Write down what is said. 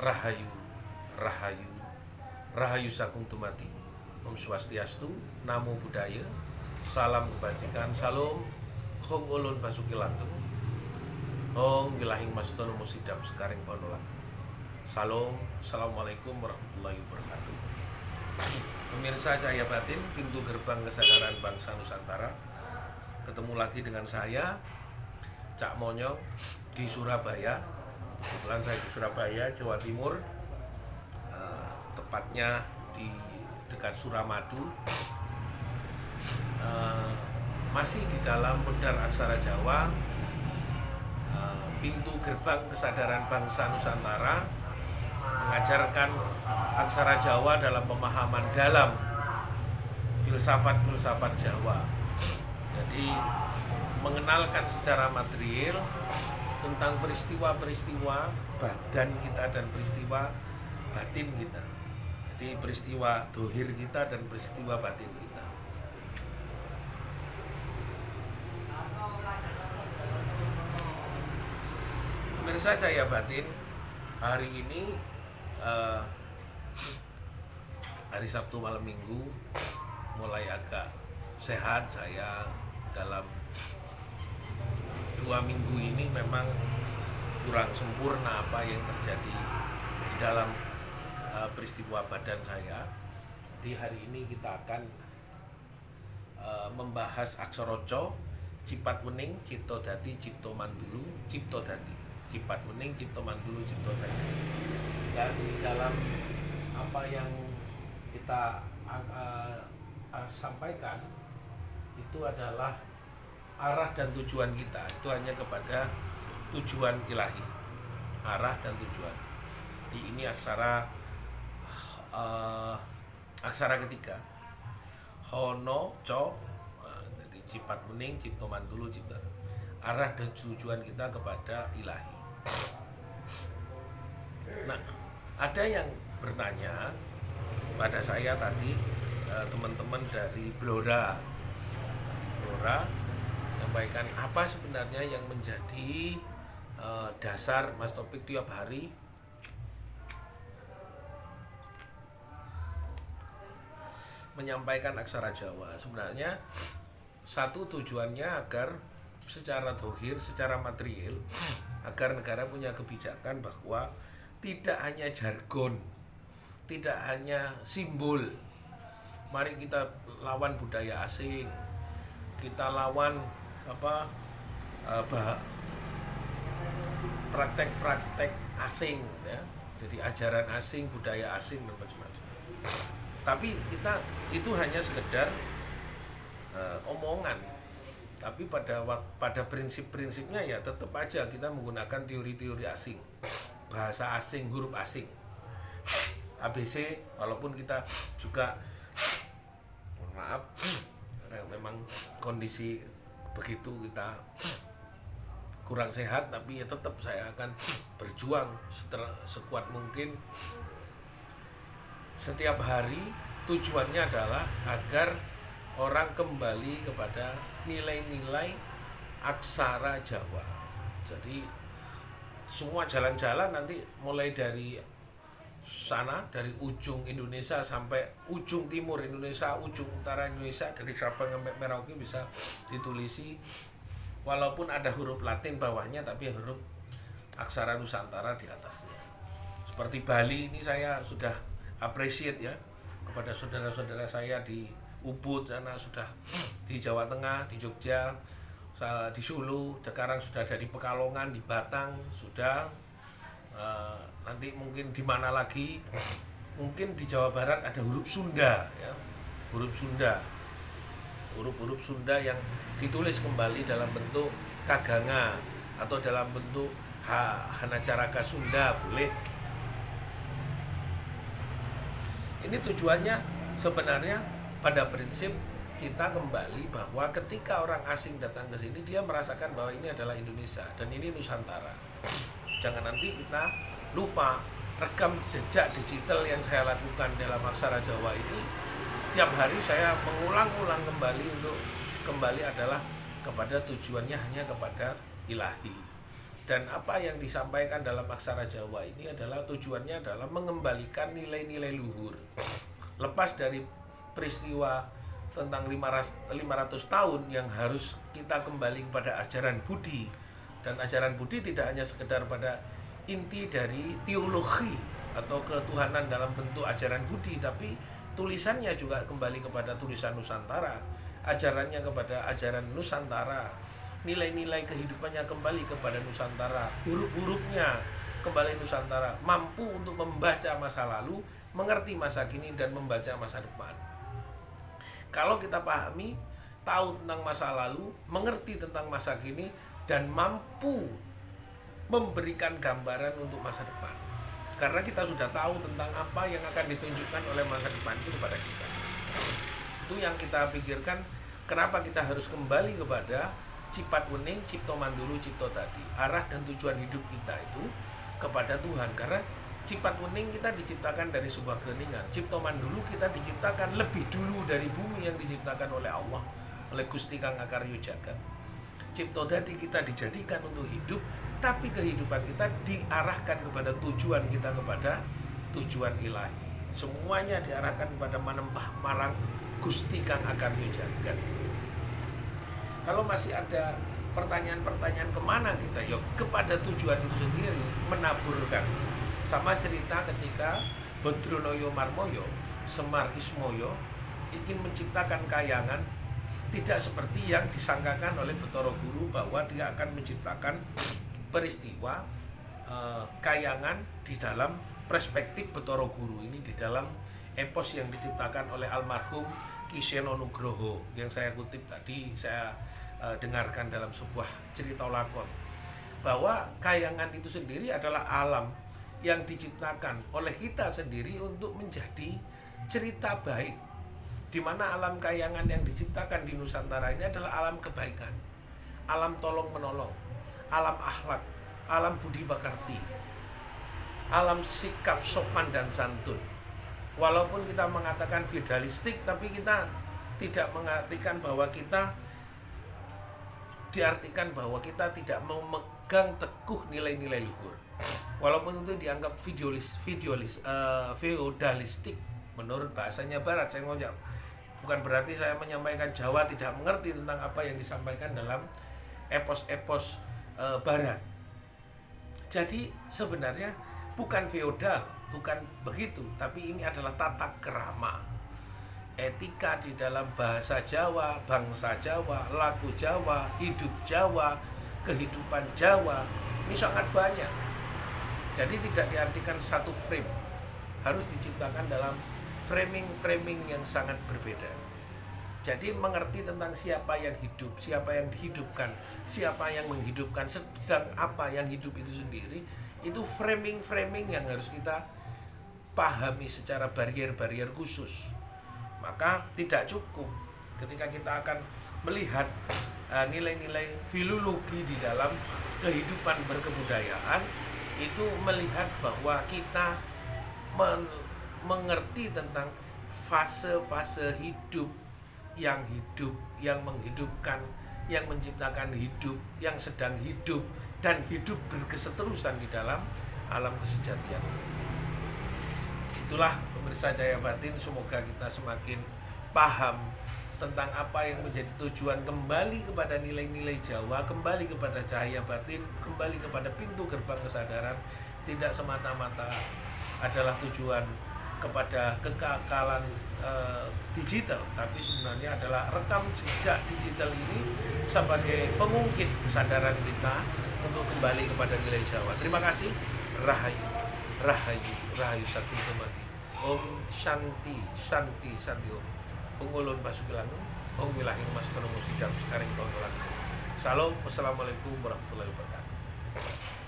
Rahayu, Rahayu, Rahayu Sakung Tumati. Om Swastiastu, Namo Buddhaya, Salam Kebajikan, Salam, Hong Ulun Basuki Lantung, Hong Wilahing Mastono Musidam Sekaring Bonolang. Salam, Assalamualaikum warahmatullahi wabarakatuh. Pemirsa Cahaya Batin, pintu gerbang kesadaran bangsa Nusantara. Ketemu lagi dengan saya, Cak Monyong, di Surabaya. Kebetulan saya di Surabaya, Jawa Timur, tepatnya di dekat Suramadu. Masih di dalam Pedar Aksara Jawa, pintu gerbang kesadaran bangsa Nusantara, mengajarkan aksara Jawa dalam pemahaman dalam filsafat-filsafat Jawa. Jadi mengenalkan secara material tentang peristiwa-peristiwa badan kita dan peristiwa batin kita. Jadi peristiwa dohir kita dan peristiwa batin kita. Pemirsa Cahaya Batin, hari ini hari Sabtu malam Minggu mulai agak sehat. Saya dalam 2 minggu ini memang kurang sempurna apa yang terjadi di dalam peristiwa badan saya. Di hari ini kita akan membahas aksara-ca, cipat wening, cipta dadi, cipta mandulu, cipta dadi. Cipat wening, cipta mandulu, cipta dadi. Dan di dalam apa yang kita sampaikan itu adalah arah dan tujuan kita, itu hanya kepada tujuan ilahi, arah dan tujuan. Di ini aksara ketiga, hono, co, jadi cipat mening, cipto mandulu, cipta. Arah dan tujuan kita kepada ilahi. Nah, ada yang bertanya pada saya tadi, teman-teman dari Blora menyampaikan apa sebenarnya yang menjadi dasar Mas Topik tiap hari menyampaikan aksara Jawa. Sebenarnya satu tujuannya agar secara dohir, secara material, agar negara punya kebijakan bahwa tidak hanya jargon, tidak hanya simbol. Mari kita lawan budaya asing, kita lawan praktek-praktek asing, ya. Jadi ajaran asing, budaya asing dan macam-macam. Tapi kita itu hanya sekedar omongan. Tapi pada prinsip-prinsipnya ya tetap aja kita menggunakan teori-teori asing, bahasa asing, huruf asing, ABC. Walaupun kita juga maaf, memang kondisi begitu, kita kurang sehat, tapi ya tetap saya akan berjuang sekuat mungkin setiap hari. Tujuannya adalah agar orang kembali kepada nilai-nilai aksara Jawa. Jadi semua jalan-jalan nanti mulai dari sana, dari ujung Indonesia sampai ujung timur Indonesia, ujung utara Indonesia, dari Sabang sampai Merauke bisa ditulisi, walaupun ada huruf Latin bawahnya tapi huruf aksara Nusantara di atasnya. Seperti Bali ini saya sudah appreciate ya kepada saudara-saudara saya di Ubud sana, sudah di Jawa Tengah, di Jogja, di Solo, sekarang sudah ada di Pekalongan, di Batang, sudah nanti mungkin di mana lagi, mungkin di Jawa Barat ada huruf Sunda, ya, huruf Sunda yang ditulis kembali dalam bentuk kaganga atau dalam bentuk hanacaraka Sunda, boleh. Ini tujuannya sebenarnya pada prinsip kita kembali bahwa ketika orang asing datang ke sini, dia merasakan bahwa ini adalah Indonesia dan ini Nusantara. Jangan nanti kita lupa rekam jejak digital yang saya lakukan dalam aksara Jawa ini. Tiap hari saya mengulang-ulang kembali untuk kembali adalah kepada tujuannya hanya kepada ilahi. Dan apa yang disampaikan dalam aksara Jawa ini adalah tujuannya adalah mengembalikan nilai-nilai luhur. Lepas dari peristiwa tentang 500 tahun yang harus kita kembali kepada ajaran Budi. Dan ajaran Budi tidak hanya sekedar pada inti dari teologi atau ketuhanan dalam bentuk ajaran Budi, tapi tulisannya juga kembali kepada tulisan Nusantara, ajarannya kepada ajaran Nusantara, nilai-nilai kehidupannya kembali kepada Nusantara, huruf-hurufnya kembali Nusantara, mampu untuk membaca masa lalu, mengerti masa kini, dan membaca masa depan. Kalau kita pahami, tahu tentang masa lalu, mengerti tentang masa kini, dan mampu memberikan gambaran untuk masa depan. Karena kita sudah tahu tentang apa yang akan ditunjukkan oleh masa depan itu kepada kita. Itu yang kita pikirkan, kenapa kita harus kembali kepada Cipat Wening, Cipto Mandulu, Cipto Tadi. Arah dan tujuan hidup kita itu kepada Tuhan. Karena Cipat Wening kita diciptakan dari sebuah keheningan. Cipto Mandulu kita diciptakan lebih dulu dari bumi yang diciptakan oleh Allah, oleh Gusti Kang Akaryo Jagat. Cipto Tadi kita dijadikan untuk hidup, tapi kehidupan kita diarahkan kepada tujuan kita, kepada tujuan ilahi. Semuanya diarahkan kepada manembah marang Gusti Kang Akaryo Jagat. Kalau masih ada pertanyaan-pertanyaan kemana kita, yuk kepada tujuan itu sendiri, menaburkan. Sama cerita ketika Badronoyo Marmoyo, Semar Ismoyo ingin menciptakan kayangan, tidak seperti yang disangkakan oleh Bathara Guru bahwa dia akan menciptakan peristiwa kayangan di dalam perspektif Bathara Guru ini, di dalam epos yang diciptakan oleh almarhum Ki Seno Nugroho yang saya kutip tadi, saya dengarkan dalam sebuah cerita lakon, bahwa kayangan itu sendiri adalah alam yang diciptakan oleh kita sendiri untuk menjadi cerita baik, di mana alam kayangan yang diciptakan di Nusantara ini adalah alam kebaikan, alam tolong menolong, alam akhlak, alam budi pekerti, alam sikap sopan dan santun. Walaupun kita mengatakan feudalistik, tapi kita tidak mengartikan bahwa kita tidak memegang teguh nilai-nilai luhur. Walaupun itu dianggap feudalistik menurut bahasanya Barat, saya ngomong, bukan berarti saya menyampaikan Jawa tidak mengerti tentang apa yang disampaikan dalam epos-epos Barat. Jadi sebenarnya bukan feodal, bukan begitu, tapi ini adalah tata kerama, etika di dalam bahasa Jawa, bangsa Jawa, lagu Jawa, hidup Jawa, kehidupan Jawa. Ini sangat banyak. Jadi tidak diartikan satu frame, harus diciptakan dalam framing-framing yang sangat berbeda. Jadi mengerti tentang siapa yang hidup, siapa yang dihidupkan, siapa yang menghidupkan, sedang apa yang hidup itu sendiri, itu framing-framing yang harus kita pahami secara barrier-barrier khusus. Maka tidak cukup ketika kita akan melihat nilai-nilai filologi di dalam kehidupan berkebudayaan, itu melihat bahwa kita mengerti tentang fase-fase hidup, yang menghidupkan, yang menciptakan hidup, yang sedang hidup, dan hidup berkeseterusan di dalam alam kesejatian. Disitulah pemirsa Cahaya Batin, semoga kita semakin paham tentang apa yang menjadi tujuan kembali kepada nilai-nilai Jawa, kembali kepada cahaya batin, kembali kepada pintu gerbang kesadaran. Tidak semata-mata adalah tujuan kepada kekekalan digital, tapi sebenarnya adalah rekam jejak digital ini sebagai pengungkit kesadaran kita untuk kembali kepada nilai Jawa. Terima kasih. Rahayu, rahayu, rahayu satu kemati. Om Shanti, Shanti, Shanti Om. Pengulun Basuki Langgeng, Om Wilahing Mas Kono Musidam Sekaring Bangkalan. Salam, wassalamualaikum warahmatullahi wabarakatuh.